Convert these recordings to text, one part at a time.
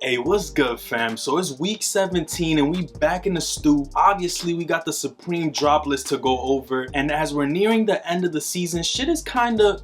Hey, what's good, fam? So it's week 17 and we back in the stew. Obviously, we got the Supreme drop list to go over, and as we're nearing the end of the season, shit is kinda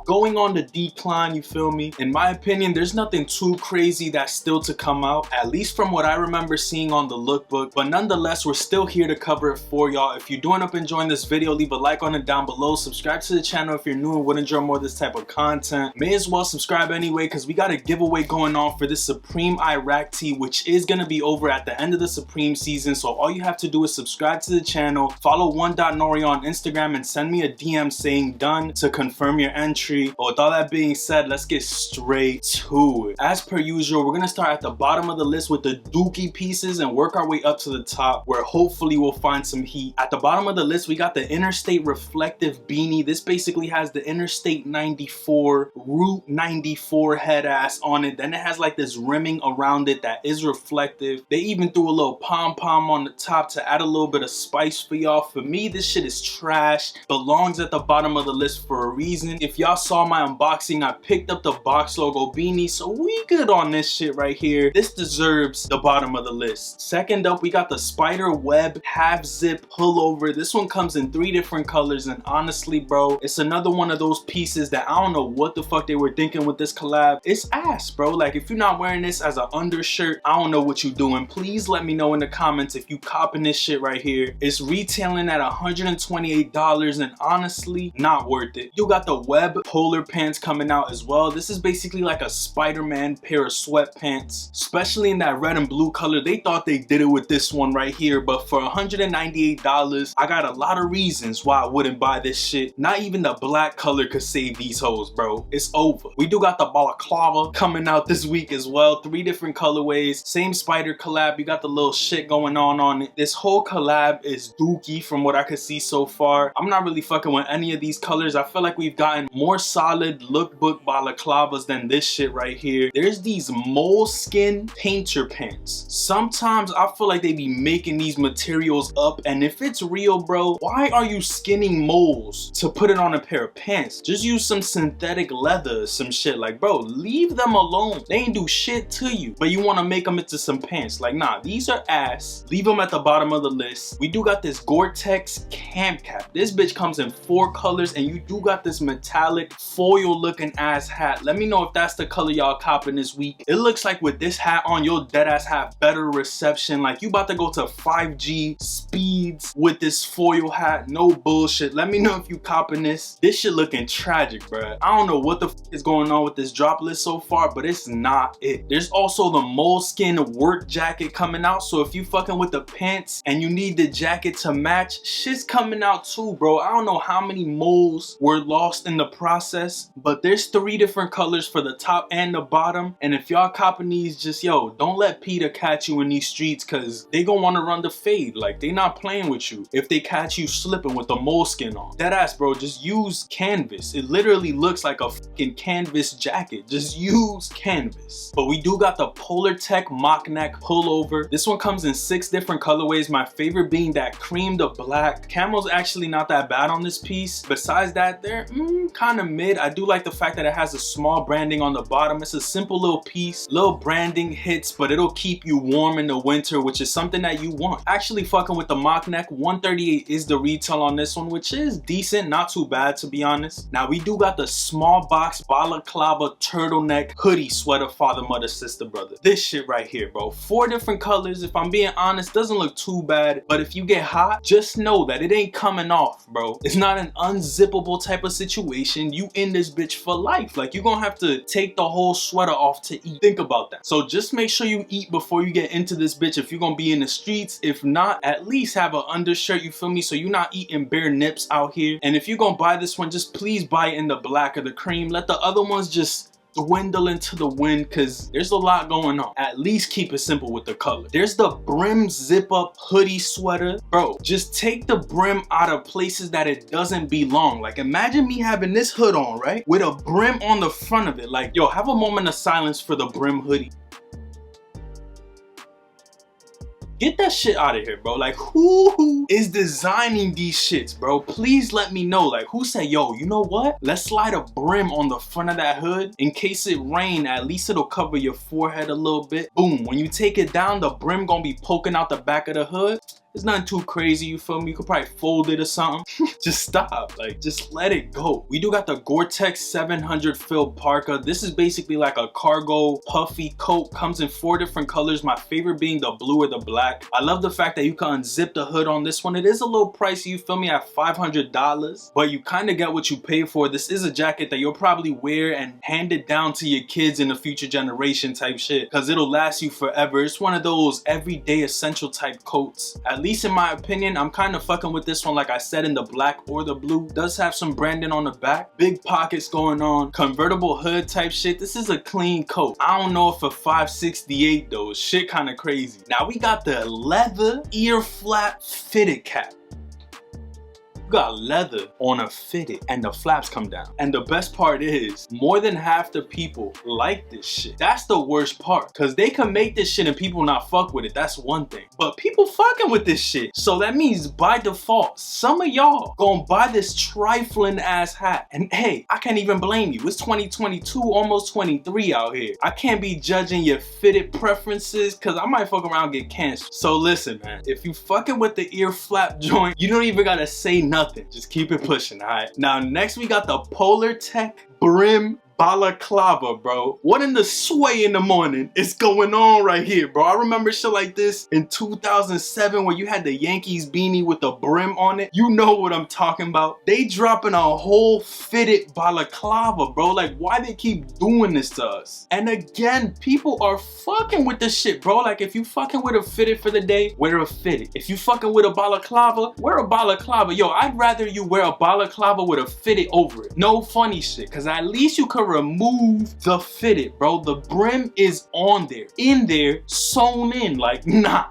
going on the decline, you feel me? In my opinion, there's nothing too crazy that's still to come out, at least from what I remember seeing on the lookbook, but nonetheless, we're still here to cover it for y'all. If you do end up enjoying this video, leave a like on it down below, subscribe to the channel if you're new and would enjoy more of this type of content. May as well subscribe anyway, because we got a giveaway going on for this Supreme Iraq tee, which is gonna be over at the end of the Supreme season, so all you have to do is subscribe to the channel, follow 1.nori on Instagram, and send me a DM saying done to confirm your entry. But with all that being said, let's get straight to it. As per usual, we're gonna start at the bottom of the list with the dookie pieces and work our way up to the top, where hopefully we'll find some heat. At the bottom of the list, we got the Interstate Reflective Beanie. This basically has the Interstate 94 Route 94 head ass on it. Then it has like this rimming around it that is reflective. They even threw a little pom-pom on the top to add a little bit of spice for y'all. For me, this shit is trash. Belongs at the bottom of the list for a reason. If y'all saw my unboxing, I picked up the box logo beanie, so we good on this shit right here. This deserves the bottom of the list. Second up, we got the Spider Web half zip pullover. This one comes in 3 different colors, and honestly, bro, it's another one of those pieces that I don't know what the fuck they were thinking with this collab. It's ass, bro. Like, if you're not wearing this as an undershirt, I don't know what you're doing. Please let me know in the comments if you copping this shit right here. It's retailing at $128, and honestly, not worth it. You got the Web polar pants coming out as well. This is basically like a Spider-Man pair of sweatpants, especially in that red and blue color. They thought they did it with this one right here, but for $198, I got a lot of reasons why I wouldn't buy this shit. Not even the black color could save these hoes, bro. It's over. We do got the balaclava coming out this week as well. 3 different colorways, same spider collab. You got the little shit going on it. This whole collab is dookie from what I could see so far. I'm not really fucking with any of these colors. I feel like we've gotten more solid lookbook balaclavas than this shit right here. There's these moleskin painter pants. Sometimes I feel like they be making these materials up, and if it's real, bro, why are you skinning moles to put it on a pair of pants? Just use some synthetic leather or some shit. Like, bro, leave them alone. They ain't do shit to you, but you want to make them into some pants. Like, nah, these are ass. Leave them at the bottom of the list. We do got this Gore-Tex camp cap. This bitch comes in 4 colors, and you do got this metallic foil looking ass hat. Let me know if that's the color y'all copping this week. It looks like with this hat on, you'll deadass have better reception. Like, you about to go to 5G speeds with this foil hat. No bullshit. Let me know if you copping this. This shit looking tragic, bruh. I don't know what the f is going on with this drop list so far, but it's not it. There's also the moleskin work jacket coming out, so if you fucking with the pants and you need the jacket to match, shit's coming out too, bro. I don't know how many moles were lost in the process, but there's 3 different colors for the top and the bottom, and if y'all copping these, just yo, don't let Peter catch you in these streets, cause they gonna want to run the fade. Like, they not playing with you if they catch you slipping with the moleskin on. Deadass, bro, just use canvas. It literally looks like a fucking canvas jacket. Just use canvas. But we do got the Polar Tech mock neck pullover. This one comes in 6 different colorways, my favorite being that cream to black. Camo's actually not that bad on this piece. Besides that, they're kind of mid. I do like the fact that it has a small branding on the bottom. It's a simple little piece. Little branding hits, but it'll keep you warm in the winter, which is something that you want. Actually fucking with the mock neck. $138 is the retail on this one, which is decent. Not too bad, to be honest. Now, we do got the small box balaclava turtleneck hoodie sweater, father, mother, sister, brother. This shit right here, bro. 4 different colors. If I'm being honest, doesn't look too bad, but if you get hot, just know that it ain't coming off, bro. It's not an unzippable type of situation. You in this bitch for life. Like, you're gonna have to take the whole sweater off to eat. Think about that. So just make sure you eat before you get into this bitch if you're gonna be in the streets. If not, at least have an undershirt, you feel me, so you're not eating bare nips out here. And if you're gonna buy this one, just please buy it in the black or the cream. Let the other ones just dwindle into the wind, because there's a lot going on. At least keep it simple with the color. There's the brim zip up hoodie sweater. Bro, just take the brim out of places that it doesn't belong. Like, imagine me having this hood on, right, with a brim on the front of it. Like, yo, have a moment of silence for the brim hoodie. Get that shit out of here, bro. Like, who is designing these shits, bro? Please let me know. Like, who said, yo, you know what? Let's slide a brim on the front of that hood. In case it rain, at least it'll cover your forehead a little bit. Boom. When you take it down, the brim gonna be poking out the back of the hood. It's nothing too crazy, you feel me? You could probably fold it or something. Just stop, like, just let it go. We do got the Gore-Tex 700 fill parka. This is basically like a cargo puffy coat. Comes in 4 different colors. My favorite being the blue or the black. I love the fact that you can unzip the hood on this one. It is a little pricey, you feel me, at $500, but you kind of get what you pay for. This is a jacket that you'll probably wear and hand it down to your kids in the future generation type shit, because it'll last you forever. It's one of those everyday essential type coats. At least in my opinion, I'm kind of fucking with this one. Like I said, in the black or the blue. Does have some branding on the back. Big pockets going on. Convertible hood type shit. This is a clean coat. I don't know if a 568 though. Shit kind of crazy. Now we got the leather ear flap fitted cap. You got leather on a fitted and the flaps come down. And the best part is, more than half the people like this shit. That's the worst part, because they can make this shit and people not fuck with it. That's one thing. But people fucking with this shit. So that means by default, some of y'all gonna buy this trifling ass hat. And hey, I can't even blame you. It's 2022, almost 23 out here. I can't be judging your fitted preferences, because I might fuck around and get canceled. So listen, man, if you fucking with the ear flap joint, you don't even gotta say nothing. Just keep it pushing, all right? Now, next we got the Polar Tech Brim balaclava, bro. What in the sway in the morning is going on right here, bro? I remember shit like this in 2007 where you had the Yankees beanie with the brim on it. You know what I'm talking about. They dropping a whole fitted balaclava, bro. Like, why they keep doing this to us? And again, people are fucking with this shit, bro. Like, if you fucking with a fitted for the day, wear a fitted. If you fucking with a balaclava, wear a balaclava. Yo, I'd rather you wear a balaclava with a fitted over it. No funny shit, because at least you could remove the fitted, bro. The brim is on there, in there, sewn in. Like, nah.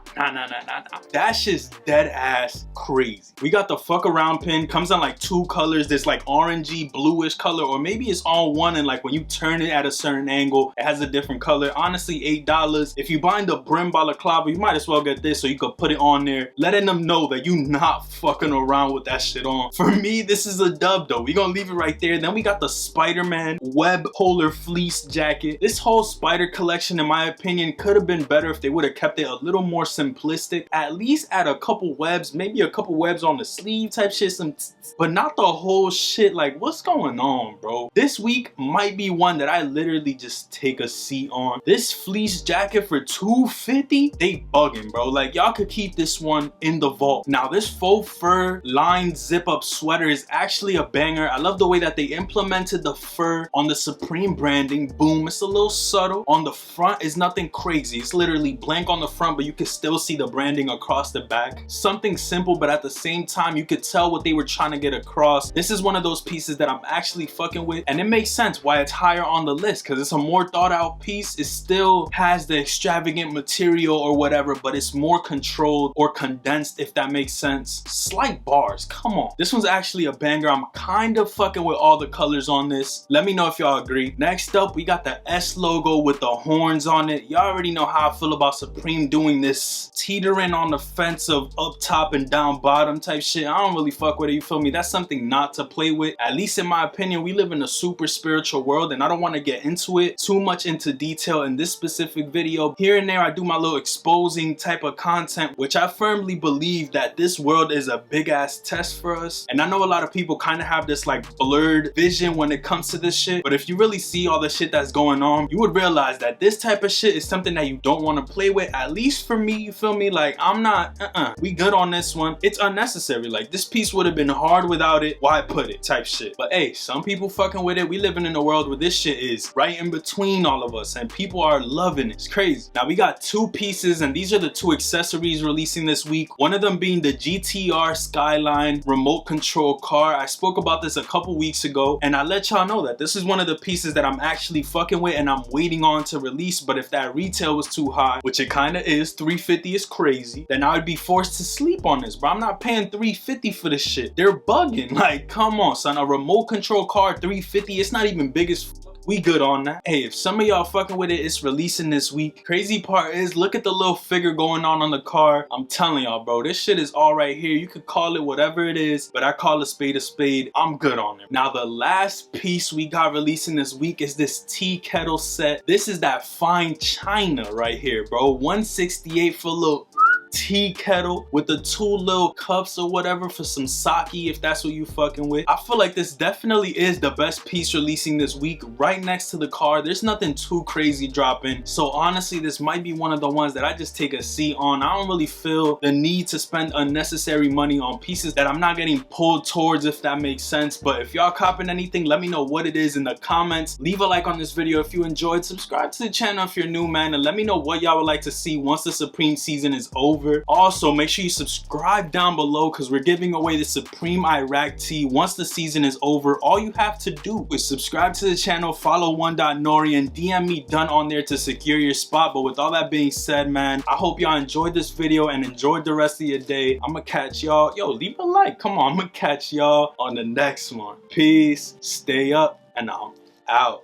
That shit's dead ass crazy. We got the fuck around pin. Comes in like 2 colors. This like orangey bluish color, or maybe it's all one, and like when you turn it at a certain angle, it has a different color. Honestly, $8. If you buying the brim balaclava, you might as well get this so you could put it on there, letting them know that you not fucking around with that shit on. For me, this is a dub though. We gonna leave it right there. Then we got the Spider-Man web polar fleece jacket. This whole spider collection, in my opinion, could have been better if they would have kept it a little more simplistic. At least add a couple webs, maybe a couple webs on the sleeve type shit, but not the whole shit. Like, what's going on, bro? This week might be one that I literally just take a seat on. This fleece jacket for $250, they bugging, bro. Like, y'all could keep this one in the vault. Now, this faux fur lined zip up sweater is actually a banger. I love the way that they implemented the fur on the Supreme branding. Boom, it's a little subtle. On the front is nothing crazy. It's literally blank on the front, but you can still see the branding across the back. Something simple, but at the same time, you could tell what they were trying to get across. This is one of those pieces that I'm actually fucking with, and it makes sense why it's higher on the list, because it's a more thought out piece. It still has the extravagant material or whatever, but it's more controlled or condensed, if that makes sense. Slight bars, come on. This one's actually a banger. I'm kind of fucking with all the colors on this. Let me know if y'all agree. Next up, we got the S logo with the horns on it. Y'all already know how I feel about Supreme doing this teetering on the fence of up top and down bottom type shit. I don't really fuck with it, you feel me? That's something not to play with. At least in my opinion, we live in a super spiritual world, and I don't want to get into it too much into detail in this specific video. Here and there, I do my little exposing type of content, which I firmly believe that this world is a big ass test for us. And I know a lot of people kind of have this like blurred vision when it comes to this shit, but if you really see all the shit that's going on, you would realize that this type of shit is something that you don't want to play with. At least for me, you feel me? Like, I'm not, we good on this one. It's unnecessary. Like, this piece would have been hard without it. Why put it type shit? But hey, some people fucking with it. We living in a world where this shit is right in between all of us, and people are loving it. It's crazy. Now we got 2 pieces, and these are the 2 accessories releasing this week. One of them being the GTR Skyline remote control car. I spoke about this a couple weeks ago, and I let y'all know that this is one of the pieces that I'm actually fucking with and I'm waiting on to release. But if that retail was too high, which it kind of is, $350 is crazy, then I would be forced to sleep on this, bro. I'm not paying $350 for this shit. They're bugging. Like, come on, son. A remote control car, $350. It's not even big as fuck. we good on that. Hey, if some of y'all fucking with it, it's releasing this week. Crazy part is, look at the little figure going on the car. I'm telling y'all, bro, this shit is all right here. You could call it whatever it is, but I call a spade a spade. I'm good on it. Now, the last piece we got releasing this week is this tea kettle set. This is that fine china right here, bro. $168 for a little tea kettle with the 2 little cups or whatever for some sake, if that's what you fucking with. I feel like this definitely is the best piece releasing this week. Right next to the car, there's nothing too crazy dropping, so honestly this might be one of the ones that I just take a seat on. I don't really feel the need to spend unnecessary money on pieces that I'm not getting pulled towards, if that makes sense. But if y'all copping anything, let me know what it is in the comments. Leave a like on this video if you enjoyed, subscribe to the channel if you're new, man, and let me know what y'all would like to see once the Supreme season is over. Also, make sure you subscribe down below because we're giving away the Supreme Iraq tee once the season is over. All you have to do is subscribe to the channel, follow 1.Nori, and DM me done on there to secure your spot. But with all that being said, man, I hope y'all enjoyed this video and enjoyed the rest of your day. I'ma catch y'all. Yo, leave a like. Come on, I'ma catch y'all on the next one. Peace, stay up, and I'm out.